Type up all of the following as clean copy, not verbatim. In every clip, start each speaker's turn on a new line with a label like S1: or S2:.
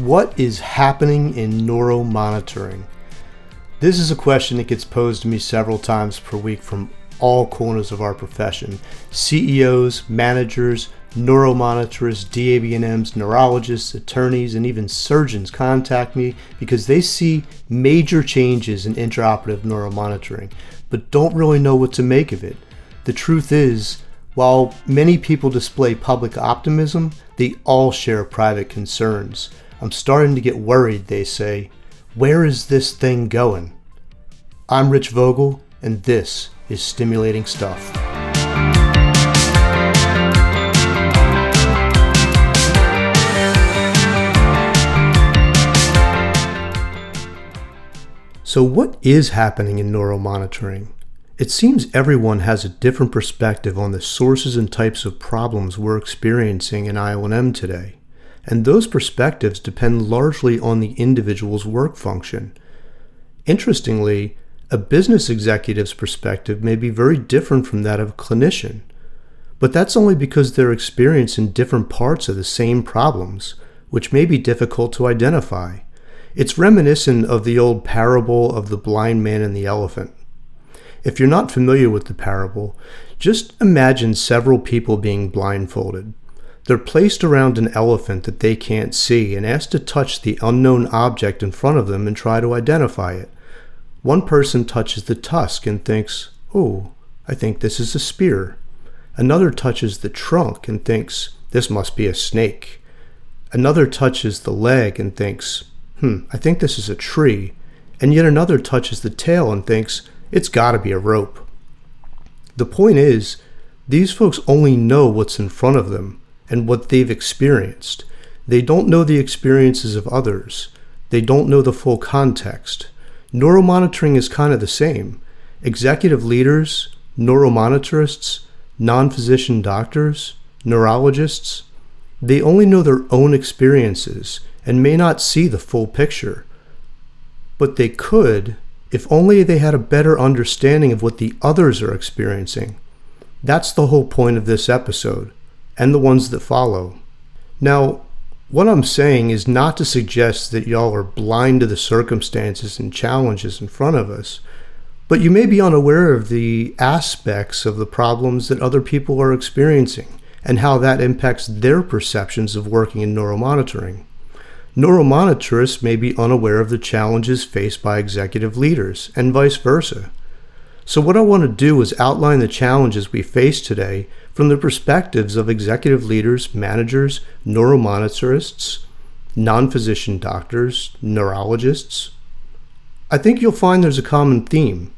S1: What is happening in neuromonitoring? This is a question that gets posed to me several times per week from all corners of our profession. CEOs, managers, neuromonitors, IONMs, neurologists, attorneys, and even surgeons contact me because they see major changes in intraoperative neuromonitoring, but don't really know what to make of it. The truth is, while many people display public optimism, they all share private concerns. I'm starting to get worried, they say. Where is this thing going? I'm Rich Vogel, and this is Stimulating Stuff. So what is happening in neuromonitoring? It seems everyone has a different perspective on the sources and types of problems we're experiencing in IONM today. And those perspectives depend largely on the individual's work function. Interestingly, a business executive's perspective may be very different from that of a clinician. But that's only because they're experiencing different parts of the same problems, which may be difficult to identify. It's reminiscent of the old parable of the blind man and the elephant. If you're not familiar with the parable, just imagine several people being blindfolded. They're placed around an elephant that they can't see and asked to touch the unknown object in front of them and try to identify it. One person touches the tusk and thinks, "Oh, I think this is a spear." Another touches the trunk and thinks, "This must be a snake." Another touches the leg and thinks, "I think this is a tree." And yet another touches the tail and thinks, "It's gotta be a rope." The point is, these folks only know what's in front of them and what they've experienced. They don't know the experiences of others. They don't know the full context. Neuromonitoring is kind of the same. Executive leaders, neuromonitorists, non-physician doctors, neurologists, they only know their own experiences and may not see the full picture. But they could, if only they had a better understanding of what the others are experiencing. That's the whole point of this episode, and the ones that follow. Now, what I'm saying is not to suggest that y'all are blind to the circumstances and challenges in front of us, but you may be unaware of the aspects of the problems that other people are experiencing and how that impacts their perceptions of working in neuromonitoring. Neuromonitorists may be unaware of the challenges faced by executive leaders, and vice versa. So what I want to do is outline the challenges we face today from the perspectives of executive leaders, managers, neuromonitorists, non-physician doctors, neurologists. I think you'll find there's a common theme.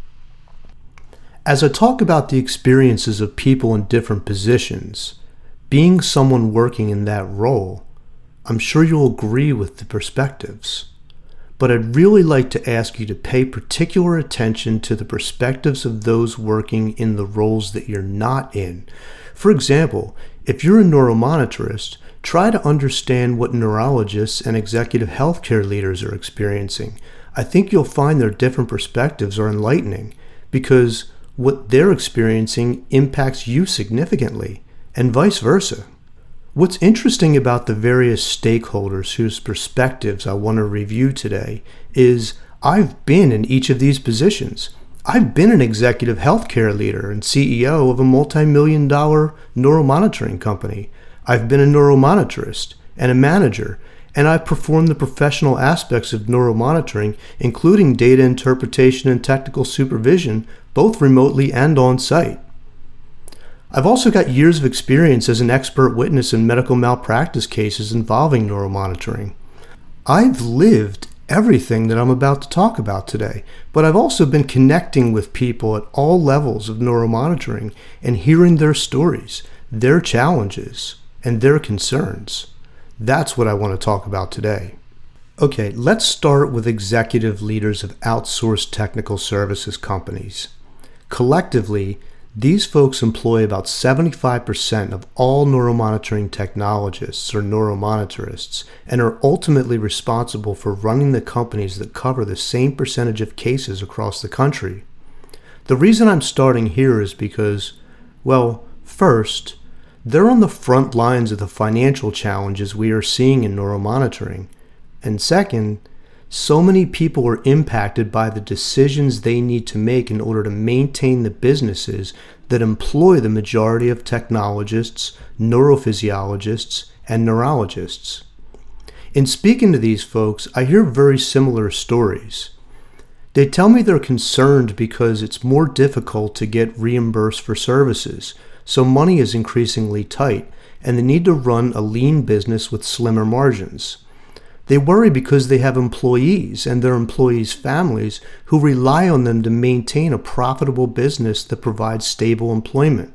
S1: As I talk about the experiences of people in different positions, being someone working in that role, I'm sure you'll agree with the perspectives. But I'd really like to ask you to pay particular attention to the perspectives of those working in the roles that you're not in. For example, if you're a neuromonitorist, try to understand what neurologists and executive healthcare leaders are experiencing. I think you'll find their different perspectives are enlightening because what they're experiencing impacts you significantly, and vice versa. What's interesting about the various stakeholders whose perspectives I want to review today is I've been in each of these positions. I've been an executive healthcare leader and CEO of a multi-million-dollar neuromonitoring company. I've been a neuromonitorist and a manager, and I've performed the professional aspects of neuromonitoring, including data interpretation and technical supervision, both remotely and on-site. I've also got years of experience as an expert witness in medical malpractice cases involving neuromonitoring. I've lived everything that I'm about to talk about today, but I've also been connecting with people at all levels of neuromonitoring and hearing their stories, their challenges, and their concerns. That's what I want to talk about today. Okay, let's start with executive leaders of outsourced technical services companies. Collectively, these folks employ about 75% of all neuromonitoring technologists or neuromonitorists and are ultimately responsible for running the companies that cover the same percentage of cases across the country. The reason I'm starting here is because, well, first, they're on the front lines of the financial challenges we are seeing in neuromonitoring. And second, so many people are impacted by the decisions they need to make in order to maintain the businesses that employ the majority of technologists, neurophysiologists, and neurologists. In speaking to these folks, I hear very similar stories. They tell me they're concerned because it's more difficult to get reimbursed for services, so money is increasingly tight, and they need to run a lean business with slimmer margins. They worry because they have employees and their employees' families who rely on them to maintain a profitable business that provides stable employment.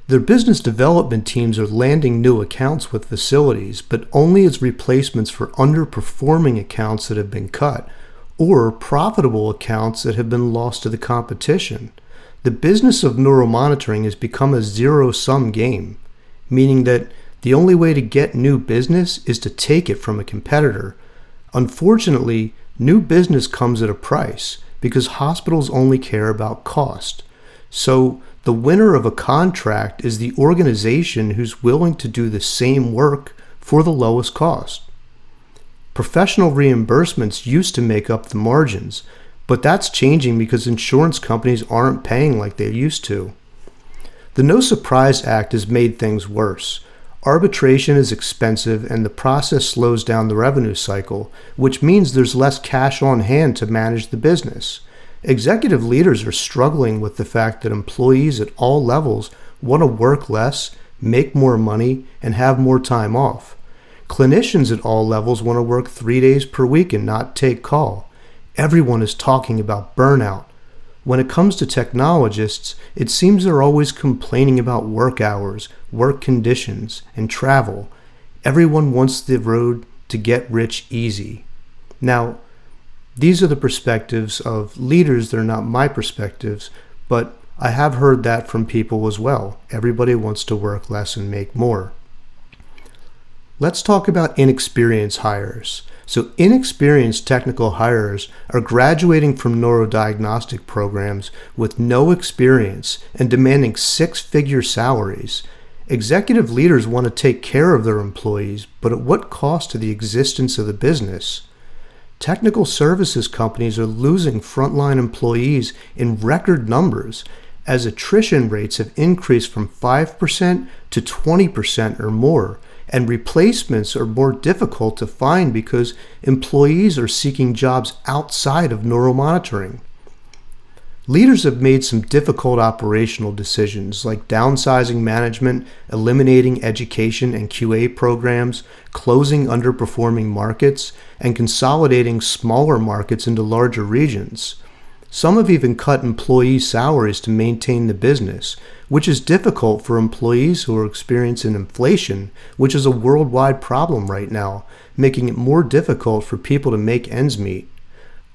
S1: Their business development teams are landing new accounts with facilities, but only as replacements for underperforming accounts that have been cut, or profitable accounts that have been lost to the competition. The business of neuromonitoring has become a zero-sum game, meaning that the only way to get new business is to take it from a competitor. Unfortunately, new business comes at a price because hospitals only care about cost. So the winner of a contract is the organization who's willing to do the same work for the lowest cost. Professional reimbursements used to make up the margins, but that's changing because insurance companies aren't paying like they used to. The No Surprise Act has made things worse. Arbitration is expensive and the process slows down the revenue cycle, which means there's less cash on hand to manage the business. Executive leaders are struggling with the fact that employees at all levels want to work less, make more money, and have more time off. Clinicians at all levels want to work 3 days per week and not take call. Everyone is talking about burnout. When it comes to technologists, it seems they're always complaining about work hours, work conditions, and travel. Everyone wants the road to get rich easy. Now, these are the perspectives of leaders. They're not my perspectives, but I have heard that from people as well. Everybody wants to work less and make more. Let's talk about inexperienced hires. So inexperienced technical hires are graduating from neurodiagnostic programs with no experience and demanding six-figure salaries. Executive leaders want to take care of their employees, but at what cost to the existence of the business? Technical services companies are losing frontline employees in record numbers as attrition rates have increased from 5% to 20% or more, and replacements are more difficult to find because employees are seeking jobs outside of neuromonitoring. Leaders have made some difficult operational decisions like downsizing management, eliminating education and QA programs, closing underperforming markets, and consolidating smaller markets into larger regions. Some have even cut employee salaries to maintain the business, which is difficult for employees who are experiencing inflation, which is a worldwide problem right now, making it more difficult for people to make ends meet.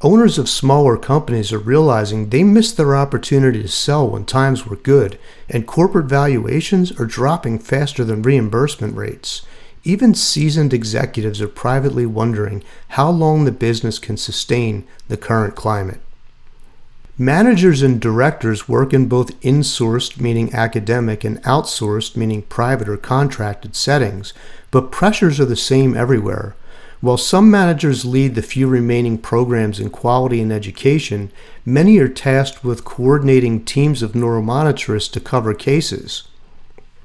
S1: Owners of smaller companies are realizing they missed their opportunity to sell when times were good, and corporate valuations are dropping faster than reimbursement rates. Even seasoned executives are privately wondering how long the business can sustain the current climate. Managers and directors work in both insourced, meaning academic, and outsourced, meaning private or contracted settings, but pressures are the same everywhere. While some managers lead the few remaining programs in quality and education, many are tasked with coordinating teams of neuromonitorists to cover cases.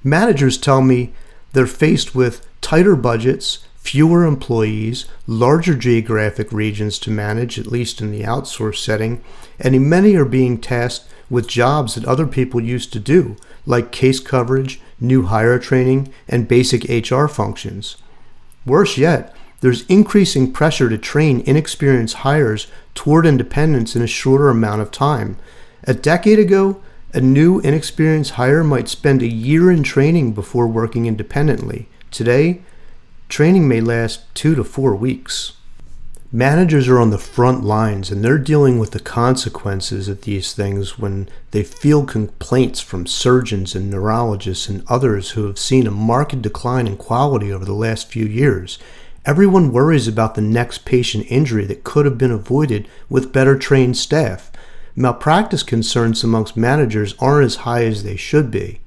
S1: Managers tell me they're faced with tighter budgets, fewer employees, larger geographic regions to manage, at least in the outsourced setting, and many are being tasked with jobs that other people used to do, like case coverage, new hire training, and basic HR functions. Worse yet, there's increasing pressure to train inexperienced hires toward independence in a shorter amount of time. A decade ago, a new inexperienced hire might spend a year in training before working independently. Today, training may last 2 to 4 weeks. Managers are on the front lines and they're dealing with the consequences of these things when they feel complaints from surgeons and neurologists and others who have seen a marked decline in quality over the last few years. Everyone worries about the next patient injury that could have been avoided with better trained staff. Malpractice concerns amongst managers aren't as high as they should be.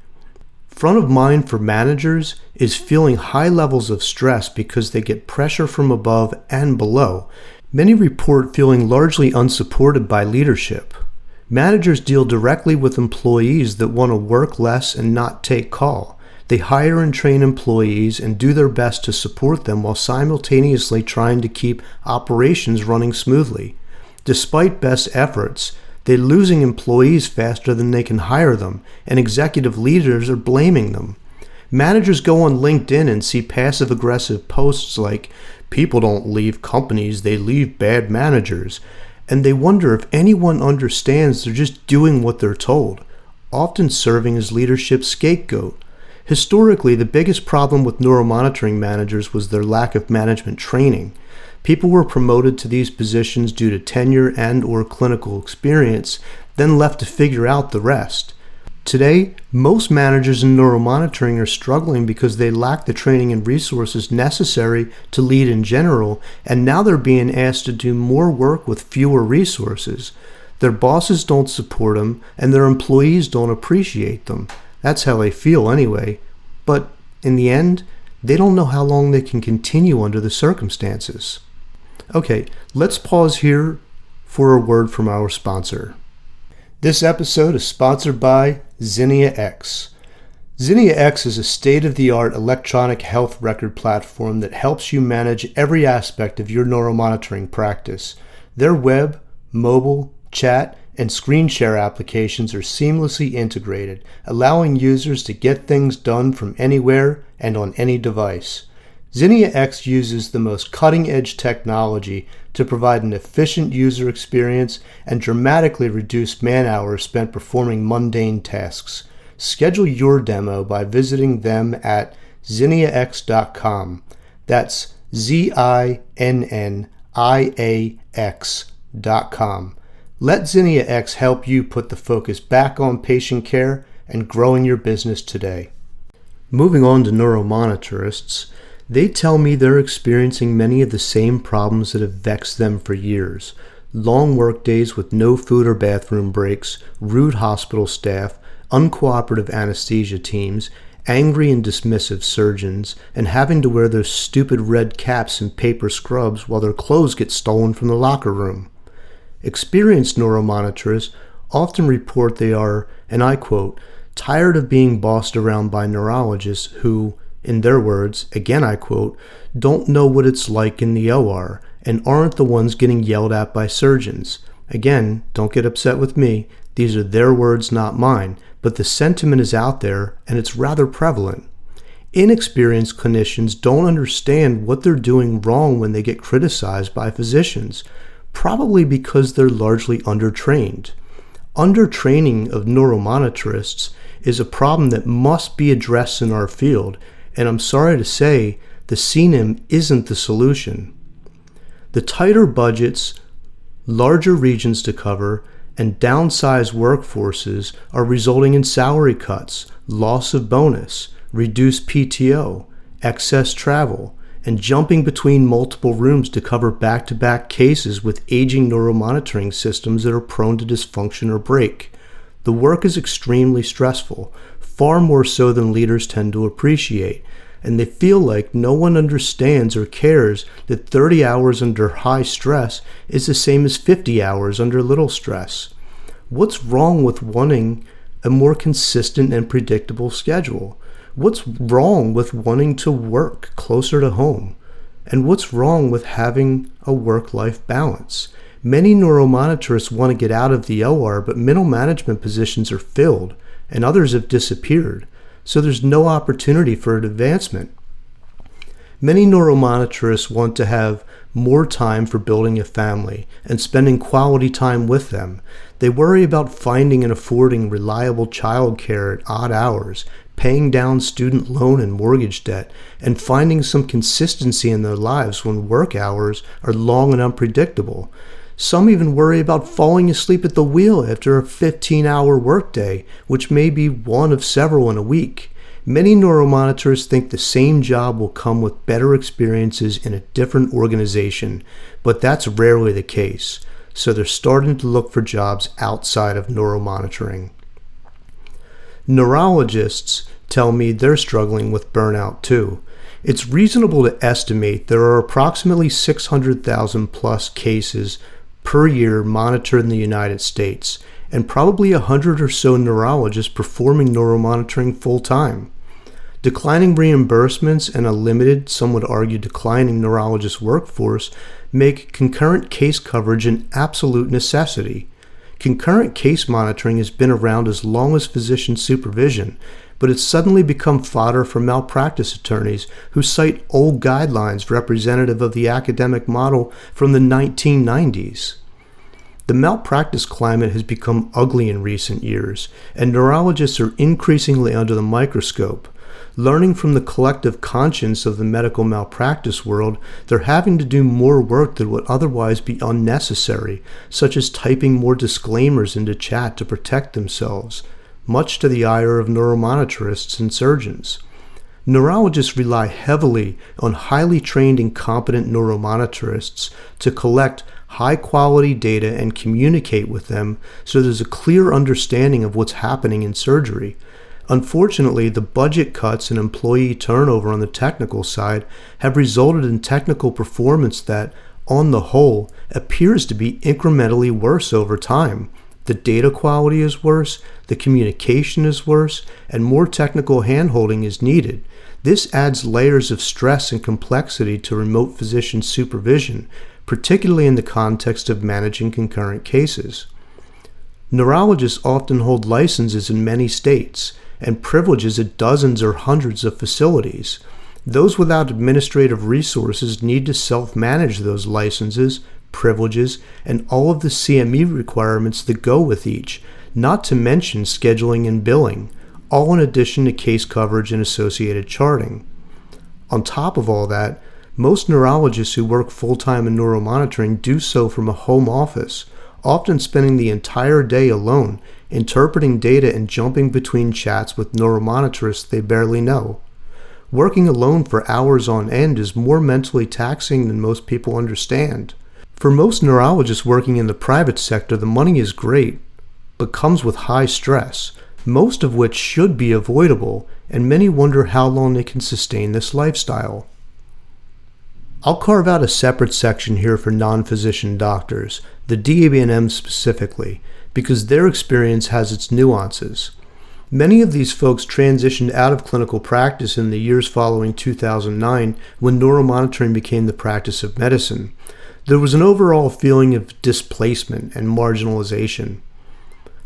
S1: Front of mind for managers is feeling high levels of stress because they get pressure from above and below. Many report feeling largely unsupported by leadership. Managers deal directly with employees that want to work less and not take call. They hire and train employees and do their best to support them while simultaneously trying to keep operations running smoothly. Despite best efforts, they're losing employees faster than they can hire them, and executive leaders are blaming them. Managers go on LinkedIn and see passive-aggressive posts like, "People don't leave companies, they leave bad managers," and they wonder if anyone understands they're just doing what they're told, often serving as leadership's scapegoat. Historically, the biggest problem with neuromonitoring managers was their lack of management training. People were promoted to these positions due to tenure and/or clinical experience, then left to figure out the rest. Today, most managers in neuromonitoring are struggling because they lack the training and resources necessary to lead in general, and now they're being asked to do more work with fewer resources. Their bosses don't support them, and their employees don't appreciate them. That's how they feel anyway. But in the end, they don't know how long they can continue under the circumstances. Okay, let's pause here for a word from our sponsor. This episode is sponsored by Zinnia X. Zinnia X is a state-of-the-art electronic health record platform that helps you manage every aspect of your neuromonitoring practice. Their web, mobile, chat, and screen share applications are seamlessly integrated, allowing users to get things done from anywhere and on any device. Zinnia X uses the most cutting-edge technology to provide an efficient user experience and dramatically reduce man-hours spent performing mundane tasks. Schedule your demo by visiting them at zinniax.com. That's ZINNIAX.com. Let Zinnia X help you put the focus back on patient care and growing your business today. Moving on to neuromonitorists, they tell me they're experiencing many of the same problems that have vexed them for years. Long work days with no food or bathroom breaks, rude hospital staff, uncooperative anesthesia teams, angry and dismissive surgeons, and having to wear those stupid red caps and paper scrubs while their clothes get stolen from the locker room. Experienced neuromonitorists often report they are, and I quote, tired of being bossed around by neurologists who, in their words, again I quote, don't know what it's like in the OR and aren't the ones getting yelled at by surgeons. Again, don't get upset with me. These are their words, not mine, but the sentiment is out there and it's rather prevalent. Inexperienced clinicians don't understand what they're doing wrong when they get criticized by physicians, probably because they're largely undertrained. Undertraining of neuromonitorists is a problem that must be addressed in our field, and I'm sorry to say, the CNIM isn't the solution. The tighter budgets, larger regions to cover, and downsized workforces are resulting in salary cuts, loss of bonus, reduced PTO, excess travel, and jumping between multiple rooms to cover back-to-back cases with aging neuromonitoring systems that are prone to dysfunction or break. The work is extremely stressful, far more so than leaders tend to appreciate, and they feel like no one understands or cares that 30 hours under high stress is the same as 50 hours under little stress. What's wrong with wanting a more consistent and predictable schedule? What's wrong with wanting to work closer to home? And what's wrong with having a work-life balance? Many neuromonitorists want to get out of the OR, but middle management positions are filled, and others have disappeared, so there's no opportunity for advancement. Many neuromonitorists want to have more time for building a family and spending quality time with them. They worry about finding and affording reliable childcare at odd hours, paying down student loan and mortgage debt, and finding some consistency in their lives when work hours are long and unpredictable. Some even worry about falling asleep at the wheel after a 15-hour workday, which may be one of several in a week. Many neuromonitors think the same job will come with better experiences in a different organization, but that's rarely the case, so they're starting to look for jobs outside of neuromonitoring. Neurologists tell me they're struggling with burnout too. It's reasonable to estimate there are approximately 600,000 plus cases per year monitored in the United States, and probably 100 or so neurologists performing neuromonitoring full-time. Declining reimbursements and a limited, some would argue declining neurologist workforce make concurrent case coverage an absolute necessity. Concurrent case monitoring has been around as long as physician supervision, but it's suddenly become fodder for malpractice attorneys who cite old guidelines representative of the academic model from the 1990s. The malpractice climate has become ugly in recent years, and neurologists are increasingly under the microscope. Learning from the collective conscience of the medical malpractice world, they're having to do more work that would otherwise be unnecessary, such as typing more disclaimers into chat to protect themselves, much to the ire of neuromonitorists and surgeons. Neurologists rely heavily on highly trained and competent neuromonitorists to collect high-quality data and communicate with them so there's a clear understanding of what's happening in surgery. Unfortunately, the budget cuts and employee turnover on the technical side have resulted in technical performance that, on the whole, appears to be incrementally worse over time. The data quality is worse, the communication is worse, and more technical handholding is needed. This adds layers of stress and complexity to remote physician supervision, particularly in the context of managing concurrent cases. Neurologists often hold licenses in many states and privileges at dozens or hundreds of facilities. Those without administrative resources need to self-manage those licenses, privileges, and all of the CME requirements that go with each, not to mention scheduling and billing, all in addition to case coverage and associated charting. On top of all that, most neurologists who work full-time in neuromonitoring do so from a home office, often spending the entire day alone, interpreting data and jumping between chats with neuromonitorists they barely know. Working alone for hours on end is more mentally taxing than most people understand. For most neurologists working in the private sector, the money is great, but comes with high stress, most of which should be avoidable, and many wonder how long they can sustain this lifestyle. I'll carve out a separate section here for non-physician doctors, the DAB&M specifically, because their experience has its nuances. Many of these folks transitioned out of clinical practice in the years following 2009 when neuromonitoring became the practice of medicine. There was an overall feeling of displacement and marginalization.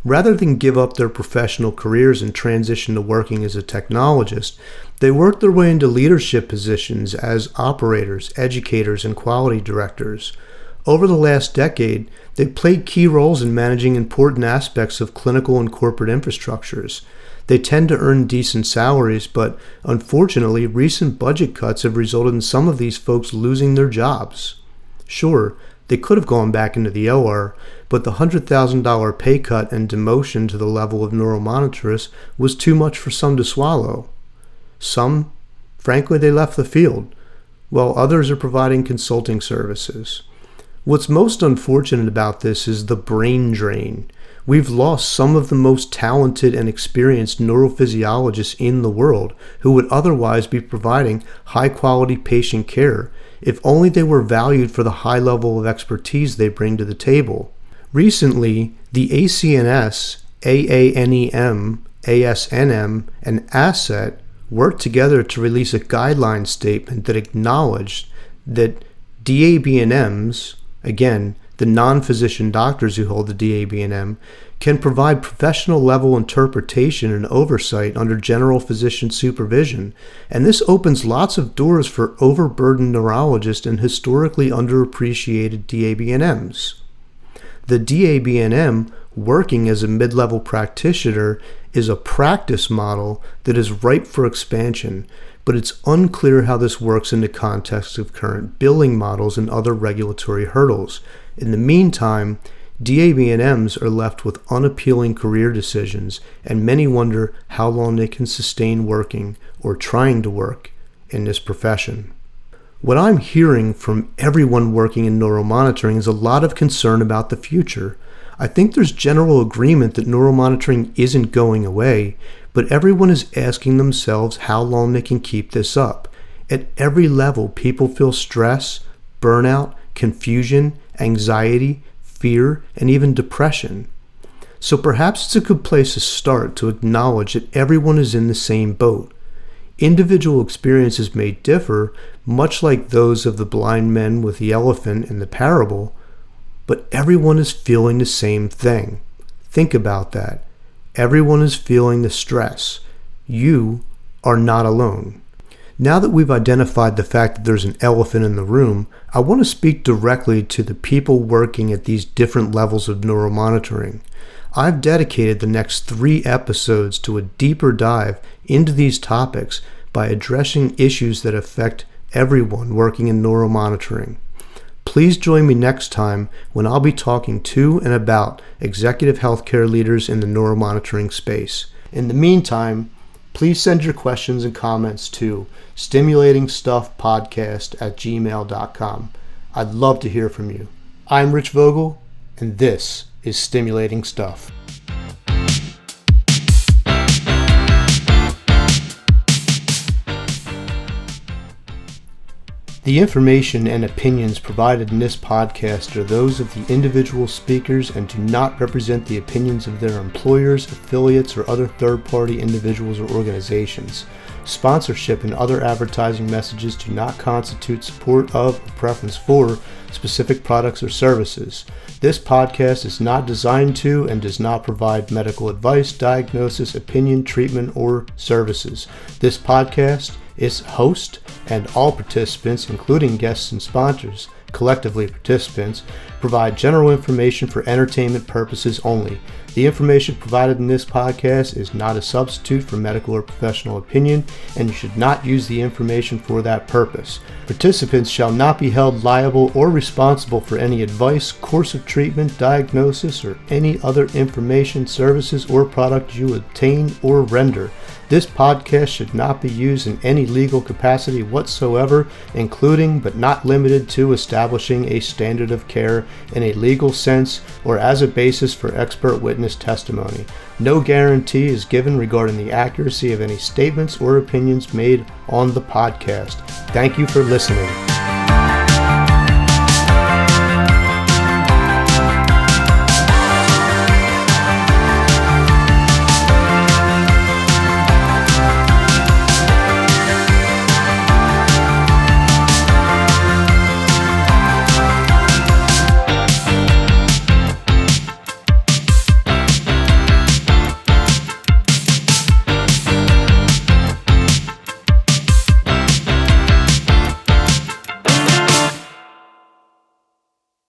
S1: Rather than give up their professional careers and transition to working as a technologist, they worked their way into leadership positions as operators, educators, and quality directors. Over the last decade, they played key roles in managing important aspects of clinical and corporate infrastructures. They tend to earn decent salaries, but unfortunately, recent budget cuts have resulted in some of these folks losing their jobs. Sure, they could have gone back into the OR, but the $100,000 pay cut and demotion to the level of neuromonitorist was too much for some to swallow. Some, frankly, they left the field, while others are providing consulting services. What's most unfortunate about this is the brain drain. We've lost some of the most talented and experienced neurophysiologists in the world who would otherwise be providing high-quality patient care if only they were valued for the high level of expertise they bring to the table. Recently, the ACNS, AANEM, ASNM, and ASSET worked together to release a guideline statement that acknowledged that DAB&Ms, again, the non-physician doctors who hold the DAB&M, can provide professional level interpretation and oversight under general physician supervision, and this opens lots of doors for overburdened neurologists and historically underappreciated DAB&Ms. The DAB&M working as a mid-level practitioner is a practice model that is ripe for expansion, but it's unclear how this works in the context of current billing models and other regulatory hurdles. In the meantime, DAB&Ms are left with unappealing career decisions, and many wonder how long they can sustain working or trying to work in this profession. What I'm hearing from everyone working in neuromonitoring is a lot of concern about the future. I think there's general agreement that neuromonitoring isn't going away, but everyone is asking themselves how long they can keep this up. At every level, people feel stress, burnout, confusion, anxiety, fear, and even depression. So perhaps it's a good place to start to acknowledge that everyone is in the same boat. Individual experiences may differ, much like those of the blind men with the elephant in the parable, but everyone is feeling the same thing. Think about that. Everyone is feeling the stress. You are not alone. Now that we've identified the fact that there's an elephant in the room, I want to speak directly to the people working at these different levels of neuromonitoring. I've dedicated the next 3 episodes to a deeper dive into these topics by addressing issues that affect everyone working in neuromonitoring. Please join me next time when I'll be talking to and about executive healthcare leaders in the neuromonitoring space. In the meantime, please send your questions and comments to stimulatingstuffpodcast@gmail.com. I'd love to hear from you. I'm Rich Vogel, and this is Stimulating Stuff. The information and opinions provided in this podcast are those of the individual speakers and do not represent the opinions of their employers, affiliates, or other third-party individuals or organizations. Sponsorship and other advertising messages do not constitute support of or preference for specific products or services. This podcast is not designed to and does not provide medical advice, diagnosis, opinion, treatment, or services. This podcast, its host, and all participants, including guests and sponsors, collectively participants, provide general information for entertainment purposes only. The information provided in this podcast is not a substitute for medical or professional opinion, and you should not use the information for that purpose. Participants shall not be held liable or responsible for any advice, course of treatment, diagnosis, or any other information, services, or product you obtain or render. This podcast should not be used in any legal capacity whatsoever, including but not limited to establishing a standard of care in a legal sense or as a basis for expert witness testimony. No guarantee is given regarding the accuracy of any statements or opinions made on the podcast. Thank you for listening.